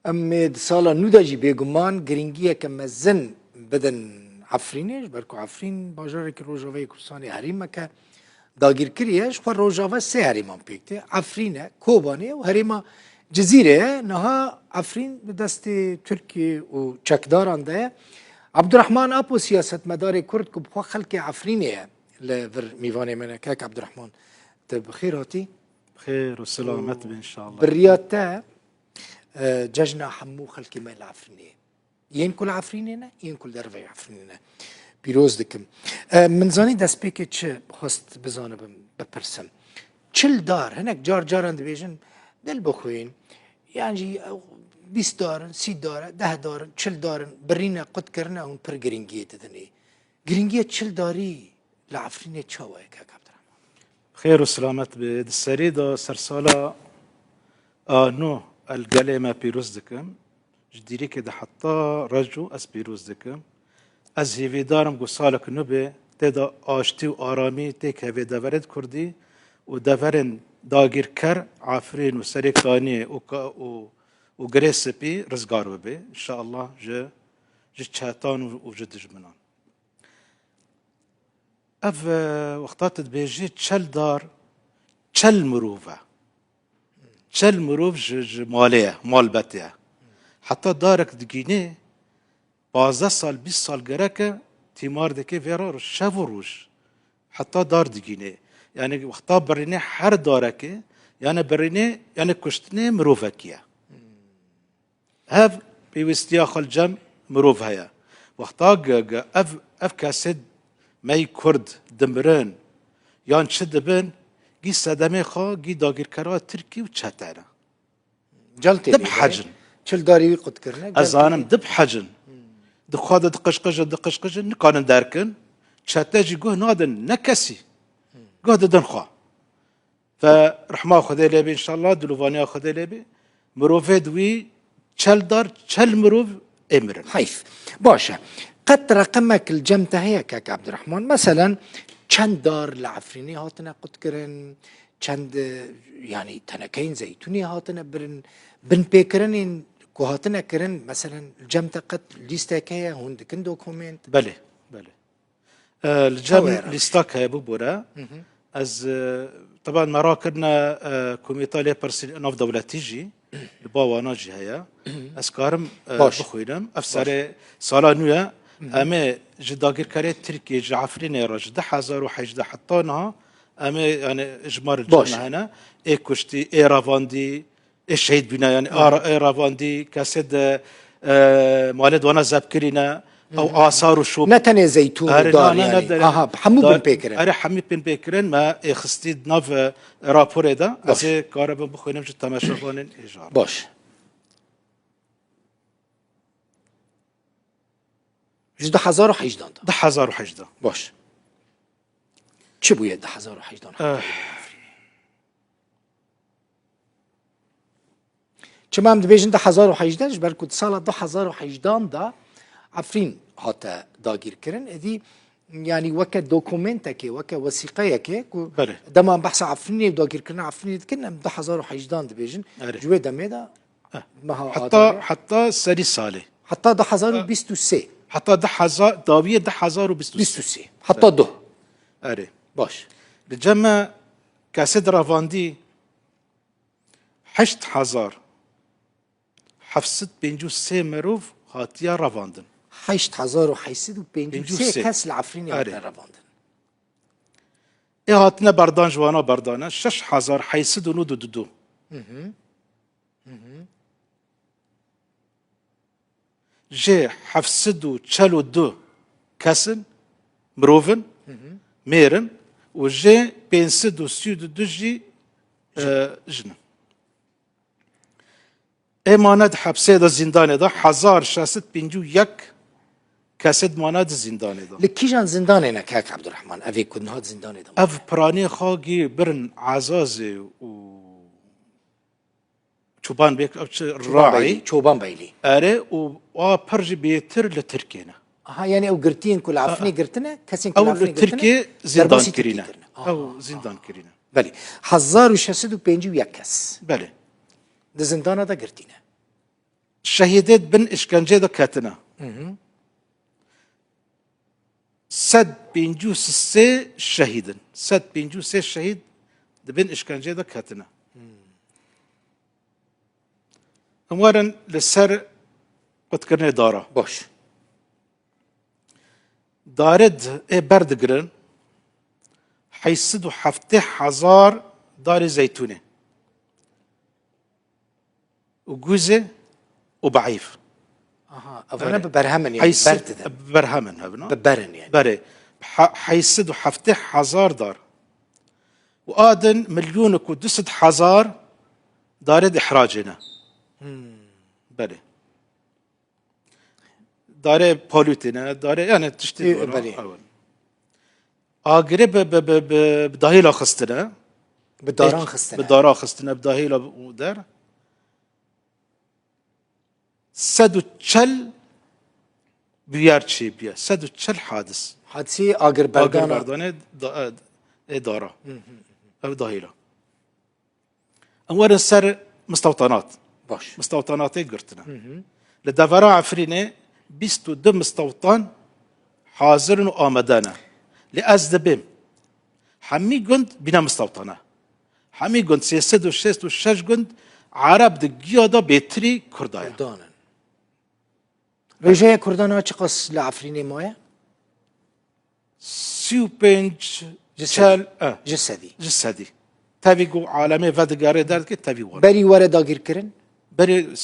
امید سالا نودا جی بگمان گرینگیه که مزن بدن عفرینش برکو عفرین باجاره که روجاوه کردستانی حریم که داگیر کریش خو روجاوه سه حریمان پیکته عفرینه کوبانه و حریم جزیره نها عفرین به دست ترکیه و چکداران ده عبدالرحمن اپو سیاست مدار کرد که بخوا خلق عفرینه لور میوانه منه که عبدالرحمن بخیر هاتی خير وسلامت ان شاء الله. برياتا ججنا حمو خلقي ما العفريني ين كل عفرينينا ين كل درفي عفرينينا بيروز دكم من زاني دست بيكي چه خواست بزانه بپرسم چل دار هناك جار جاران دبيجن دل بخوين يعني 20 دارن 30 دارن 10 دارن 40 دارن برينا قد كرنا هون پر گرينگيه ددني گرينگيه چل داري لعفريني چاوه كاك عبد الرحمن خير وسلامت بيد السريدة سرسالة نو القلمة بيروز دكم جديري كده حتى رجو اس بيروز دكم از هيفي دارم قصالك نبي تدا آشتي و آرامي تيك هفي دافرد كردي و دافرن داگير كر عفرين و سريك داني و گريس بي رزگار ببي ان شاء الله جه چهتان و جه دجمنان اف وقتات بيجي چل دار چل مروفه چل مروف ماليه مال بتيه حتى دارك دقينه 15 سال 20 سال گرکه تیمار دکه ویرا شب و روش حتی دار دگینه یعنی وقتا برینه هر دارکه یعنی برینه یعنی کشتنه مروفکیه هف پیوستیا خل جم مروف هیا وقتا اف کاسد می کرد دمرن یان چه دبن گی صدمه خوا گی داگیر کرا ترکی و چتره جلتي دب حجن چل داري قد كرنا ازانم دب حجن دخواد دقشقش نكانن داركن شاتاجي جوه نادن نكسي جوه ددن خوا فرحمة خذي لبي إن شاء الله دلوفانيا خذي لبي مروفي دوي چل دار چل مروف امرن حيث باشا قد رقمك الجمتة هي كاك عبد الرحمن مثلا چند دار لعفريني هاتنا قد كرن چند يعني تنكين زيتوني هاتنا بن بيكرن كوهاتنا كرن مثلا الجمتة قد ليستاك هي هون كن دوكومنت بله الجم ليستاك هي ببورا از طبعا مرا كرنا كوميتا لي برسل نوف دولة تيجي الباوانا جي هيا اسكارم بخوينم افسر سالا نويا اما جداگير كاري تركي جعفرين راج 1018 حتى نها اما يعني اجمار الجنة هنا اي كشتي اي رافاندي الشهيد بنا يعني رافاندي كاسد موالد وانا زاب كرينا او اثار وشوب نتني زيتون دار يعني حمو بن بيكرن اري حمي بن بيكرن ما خستي ناف رابور ده از كارب بخوينم جو تماشاوان ايجار باش جد 1018 ده 1018 باش چه بوید 1018 چما هم دبیجن 1018 برکو سال 2018 دا عفرین هاتا داگیر کرن ادی يعني وكا دوكومنتك وكا وثيقيك دما بحث عفريني وداگیر کرن عفريني كنا 2018 دبيجن جوه دميدا حتى سري صالح حتى 2023 حتى 1000 داويه 2023 حتى ده اري باش الجمع كاسد رافاندي 8000 حفصت بينجو سي مروف هاتيا رافاندن 8053 كاس العفريني هاتيا رافاندن اي هاتنا بردان جوانا بردانا 6000 حيسد ونودو دودو جي حفصدو تشالو دو كاسن مروفن ميرن وجي بينسدو سيودو دو جي جنن امانت حبسه دا زندانه دا 1651 كاسد مانات زندانه دا لكي جان زندانه نكاك عبد الرحمن افي كنا هاد زندانه دا اف براني خاگي برن عزازي و چوبان بيك راعي چوبان بيلي اري و برج بيتر لتركينا يعني او قرتين كل عفني قرتنا كاسين كل عفني قرتنا او تركي زندان كرينا او زندان كرينا بله 1651 بله ده زندانه دا قرتينا شهيدات بن إشكنجة دا كاتنا سد بينجو سي شهيدا سد بينجو سي شهيد دا بن إشكنجة دا كاتنا اموارن لسر قد كرني دارا باش دارد بردقرن حيصدو حفته حزار دار زيتونة وجوزة وبعيف اها افنا ببرهمن يعني حيصد برد ذا برهمن هبنا ببرن يعني بري حيصدو حفته حزار دار وآدن مليونك ودست حزار دارد إحراجنا بري داره بالوتنا داره يعني تشتي بري. آگره بداهیلا خستنه بالداران خستنا بدارا خستنه بداهیلا ودار سدو چل بیار چی بیا سدو چل حادث حادثي اگر آگر بردانا بردانه دارا او داهیلا امور سر مستوطنات باش مستوطناتي قرتنا لدفرا عفرينه 22 مستوطن حاضر وآمدانا لأزدبهم حمي قند بنا مستوطنة حمي قند سيسد وشيست وشش قند عرب دقيادة بيتري كردايا كردانا رجاء كردانا چقص لعفريني مويا سيو بينج جسدي شال جسدي جسدي تابي قو عالمي فادقاري دارد كي تابي ورد بري ورا داغير كرن بري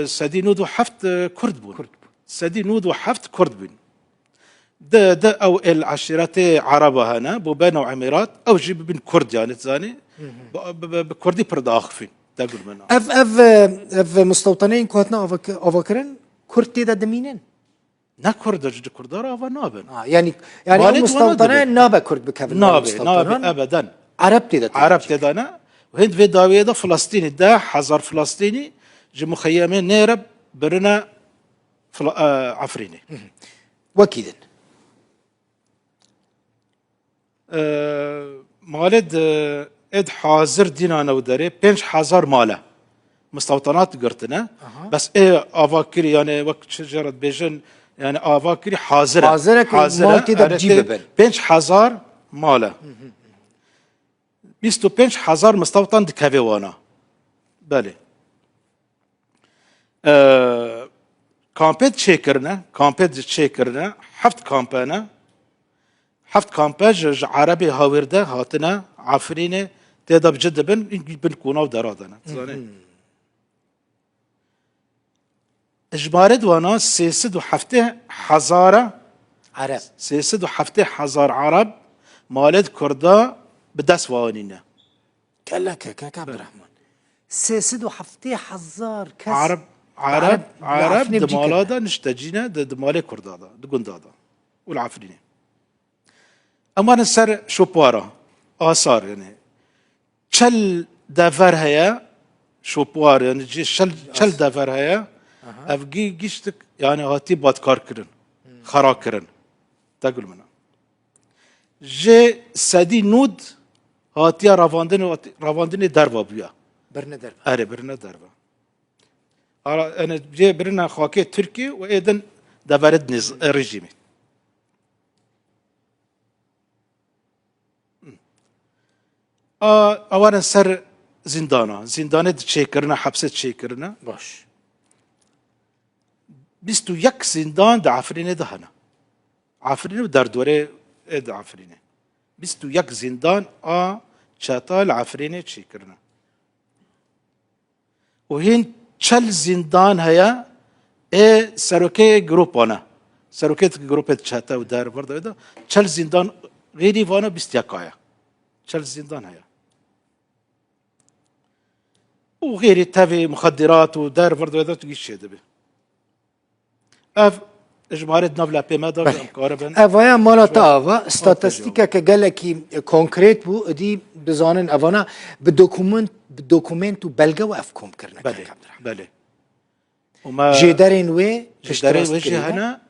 سدي نودو حفت كرد بون سدي نودو حفت كرد بون ده او العشيرات عربة هنا بوبانا وعميرات او جيب بن كرد يعني تزاني بكردي برد اخفين تقول منا اف مستوطنين كوتنا افكرن كرتي دا دمينن نا كرد جد كردارا افا نابن يعني والد مستوطنين نابا كرد بكفن نابي ابدا عرب تدا عرب تدانا وهند في داوية ده فلسطيني ده حزر فلسطيني جي مخيمين نيرب برنا عفريني وكيدن مالد اد حاضر دينا وداري بينش حزر ماله مستوطنات قرتنا بس ايه افاكري يعني وقت شجرة بيجن يعني افاكري حاضرة حاضرك مالتي دا بجيب بل بينش حزر ماله 25,000 مستوطن دكافي وانا بله كامبيت شيكرنا كامبيت شيكرنا حفت كامباج عربي هاورده هاتنا عفرينه تدا بجد بن كونا ودرادنا تزاني اجبارد وانا سيسد وحفته حزاره عرب سيسد وحفته حزار عرب مالد كردا بدس وانينا كلك عبد الرحمن سيسد وحفتي حزار كس عرب العفرينة بجي دمالادا نشتجينا دمالي كردادا دقندادا والعفرينة اما نسر شوبوارا آثار يعني چل دفر هيا شوبوار يعني جي چل دفر هيا افجي جيشتك يعني هاتي بادكار كرن خرا كرن تقول منا جي سدي نود هاتيا رافاندن دربا بيا برنا دربا اري برنا دربا انا جي برنا خاكي تركي وايضا دفرد رجيمي اولا سر زندانه تشي كرنا حبسه تشي كرنا باش 21 زندان دا عفرينه دهنا عفرينه در دوره اد عفرينه 21 زندان چاتال عفرينه تشي كرنا وهين چل زندان هيا سروكي جروبانا سروكي جروبت چاتا ودار برده ده چل زندان غيري وانا 21 چل زندان هيا وغيري تافي مخدرات ودار برده ده تجيش به اف اجمالي نافلا بما دا قاربن اویا مالا تا اوه استاتستیکا که گلکی کنکریت بو دی بزانن اوانا به دوکومنت و بلگه و افکوم کرنه بله بله وما جدرين وي جدرين وجه هنا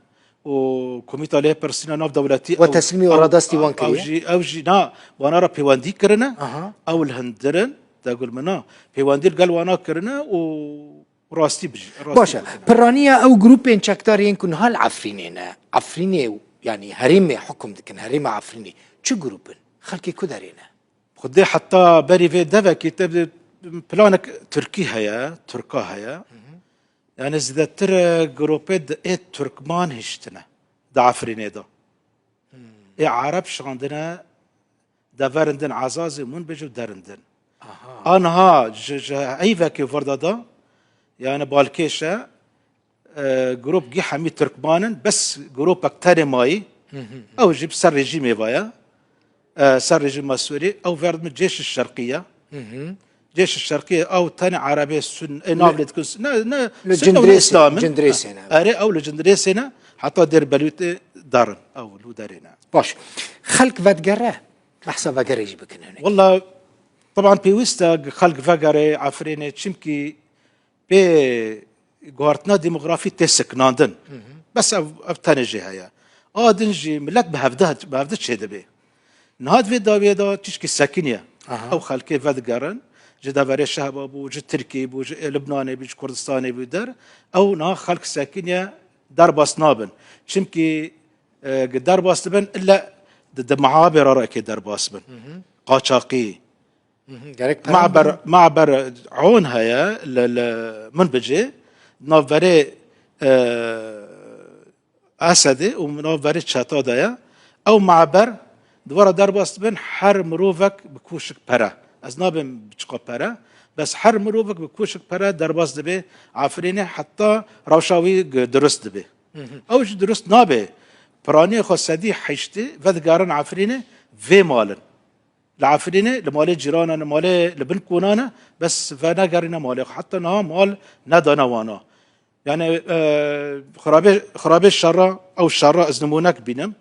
وكوميتا لي برسينا ناف دولتي وتسليمي ورادستي وان كريا او جي نا وانا را بيواندي كرنا او الهندرن تقول منا بيواندي قال وانا كرنا و راستي بجي باشا برانية أو جروبين شكتار ينكن هال عفرينينا عفريني يعني هريمة حكم دكن هريمة عفريني شو جروبين خلكي كدرينا خدي حتى بري في دفا كتاب بلانك تركي هيا تركا هيا يعني زي ترى جروبات ايه تركمان هشتنا دا عفريني دا ايه عرب شاندنا دا فرندن عزازي من بجو درندن انها ايفا كي فردا دا يعني بالكيشة جروب جي حمي تركمانن بس جروب اكتر ماي او جيب سر ريجيمي بايا سر ريجيم السوري او فرد من الجيش الشرقية جيش الشرقية او تاني عربية السن نابلة تكون جندريسي اري او لجندريسينا حتى دير بلوت دارن او لو دارينا باش خلق فاتقرة لحظة فاقرة يجيبك هنا والله طبعا بيوستا خلق فاقرة عفريني تشمكي بي جوارتنا ديموغرافي تسك ناندن بس اب تاني جهة دنجي ملك بهفدت شي دبي نهاد في داويدا تشكي ساكنية او خلقي فاتقرن جدا فري شهب ابو جد تركي بو لبناني بو كردستاني بو در او نا خلق ساكنية دار باسنابن شمكي دار باسبن الا ضد معابر راكي دار باسبن قاچاقي معبر عون هيا منبجي نوفري اسدي ونوفري تشاتا دايا او معبر دوار دار باسبن حر مروفك بكوشك برا از نابم بچقا برا بس حر مروفك بكوشك برا دار باس دبي عفريني حتى روشاوي درست دبي او درست نابي براني خصدي حيشتي فدقارن عفريني في مالن لعفريني لمالي جيرانا لمالي لبن كونانا بس فانا قارنا مالي حتى نا مال ندانا وانا يعني خرابي الشرة او الشرة ازنمونك بينم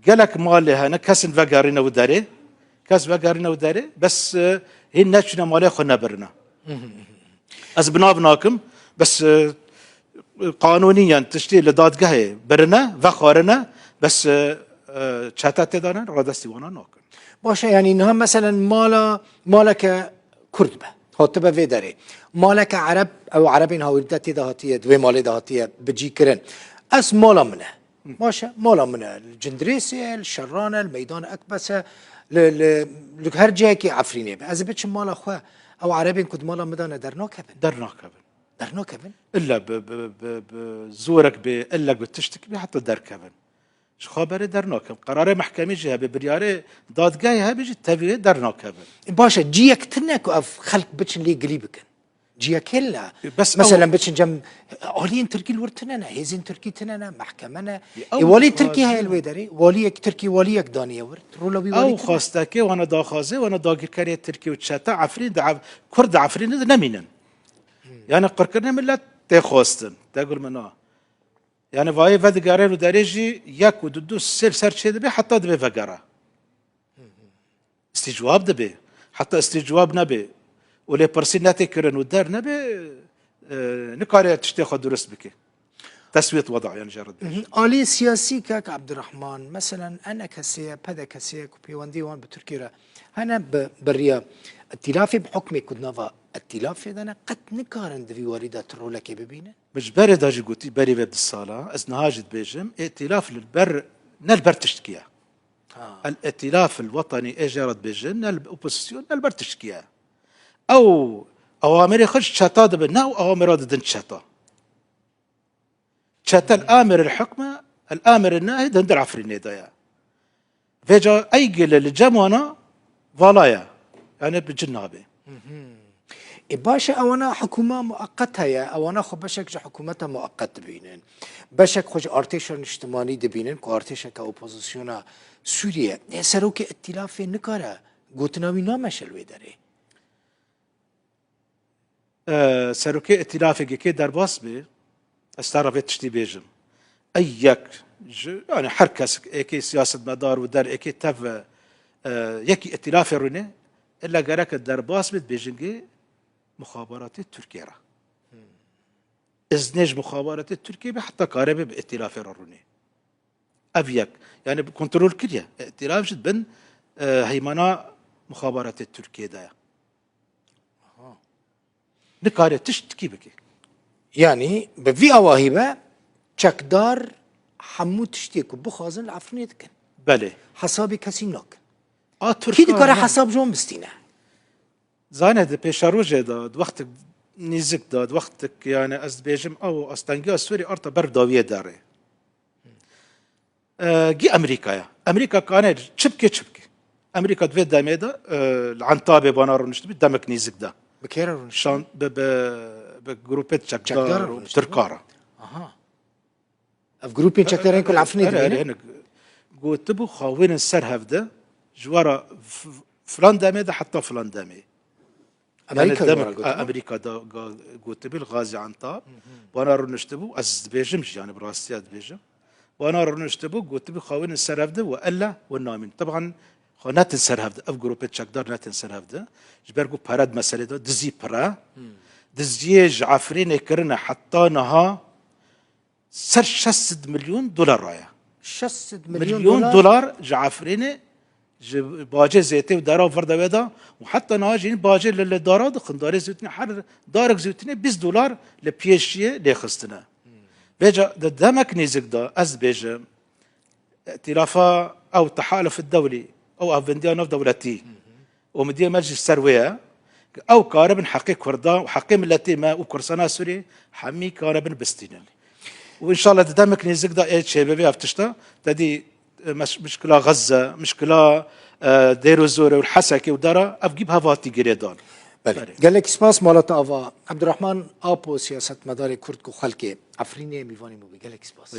قالك مالي هنا كاسن فقارنا وداري كاس فقارنا وداري بس هي ناتشنا مالي خنا برنا از بناكم بس قانونيا تشتي لدادقه برنا وخارنا بس شاتات دانا رادستي وانا ناكن باشه يعني انها مثلا مالك كردبه هاتبه في داري مالك عرب او عربين هاوردتي دهاتيه دوي مالي دهاتيه بجي كرن اس مالا منه باشه مالا منه الجندريسي الشرانه الميدان اكبسه هر جهه كي عفريني از بتش مالا خو او عربين كد مالا مدانه درناكبن الا بزورك بقلك بتشتكي حتى دركبن شو خبر درناكم قرار محكمة جهة ببريارة دادگاه بيجي تفيه درناكبن باشا جيك تنك اف خلق بتشن لي قليبك جيا كلا بس مثلا بتشن جم اولين تركي الورتننا هيزين تركي تننا محكمنا ولي تركي هاي الويدري ولي تركي وليك دانيه ورت رولوي ولي او خاصتك وانا داخازه وانا داغر كاري تركي وتشاتا عفرين كرد عفرين نمينن يعني قركرنا ملت تخواستن تقول منا يعني واي فدقارين وداريجي ياك وددو سير سرشي دبي حتى دبي فقارة استجواب دبي حتى استجواب نبي ولي برسيناتي كرن ودار نبي نقاري تشتيخو درست بكي تسوية وضع يعني جرد آلي سياسي كاك عبد الرحمن مثلا أنا كسيه بدا كسيه كوبي وان ديوان بتركيا أنا بريا ائتلافي بحكمي كدنافا ائتلافي دانا قد نقارن دفي واردة الرولة ببينه مش بارد هاجي قوتي باري باب الصالة ازنهاجد بيجم ائتلاف للبر نالبر تشتكيا الائتلاف الوطني اجارت بيجم نالأوبوزيسيون نالبر تشتكيا او اوامر خش شاتا دبنا اوامر ددن شاتا شاتا الامر الحكمة الامر الناهي دندر عفريني دايا فيجا ايقل الجموانا فالايا يعني بجنابي باشا أوانا حكومة مؤقتة يا أوانا خو بشك حكومتها مؤقت بينن بشك خوش ارتشان اجتماعي دبينن كو ارتشا كأوبوزيسيونا سوريا سروك ائتلاف نكارا قوتناوي نامشل ويداري سروك ائتلاف كي درباس بي استعرفت تشتي بيجم اياك يعني حركة اكي سياسة مدار ودار اكي تف يكي ائتلاف روني الا قالك الدرباس بيت بيجنجي مخابرات التركية ازنج مخابرات التركية حتى قارب بائتلاف الروني افيك يعني بكنترول كريا ائتلاف جد بن هيمنة مخابرات التركية دايا نكاري تشتكي بكي يعني بفي أواهبة چکدار حمو تشتيكو بخوازن العفرينية دكن بله حسابي كسي ناكن ترکا كي دكارا حساب جون بستينه زانه ده پیشروجه داد وقت نزیک داد وقت يعني از بیجم او استنگی سوری ارتا بر داویه داره جي امريكا كانت شبكه امريكا دوی دمه ده العنطابه بانار نشتبي دمك نيزك ده بكيرا شان بجروبات چکدار چکدار تركارا اها اف جروبين چکدارين كل عفرينية دكن انا قلت بو خاوين السر هفده جوارا فلان دمه ده حتى فلان دمه امريكا دا قلت بي الغازي عنطاب وانا رنشتبو از بيجمش يعني براستيات بيجم وانا رنشتبو قلت بي خاوين السر هفده والا والنامين طبعا خانات السر هفده اف جروبات چکدار نات السر هفده جبرقو بارد مسألة ده دزي برا دزيج عفرين كرنا حتى نها سر 6 مليون دولار رايا 6 مليون دولار جعفرين باجي زيتي ودارا وفردا ويدا وحتى ناجين باجي للدارا دخنداري زيتني حر دارك زيتني 20 دولار لبيشيه لخستنا بيجا دمك نيزك دا از بيجا ائتلافا او التحالف الدولي او افنديانوف دولتي ومدير مجلس السرويه او كاربن حقي كردا وحقي ملتي ما وكرسانا سوري حمي كاربن بستينالي وان شاء الله دمك نيزك دا ايه شبابي افتشتا تدي مشكله غزه مشكله دير الزور والحسكه ودارا افجيب هافاتي جريدان بله قال لك سباس مالت افا عبد الرحمن ابو سياسه مدار كرد كو خلكي عفريني ميفاني مو قال لك سباس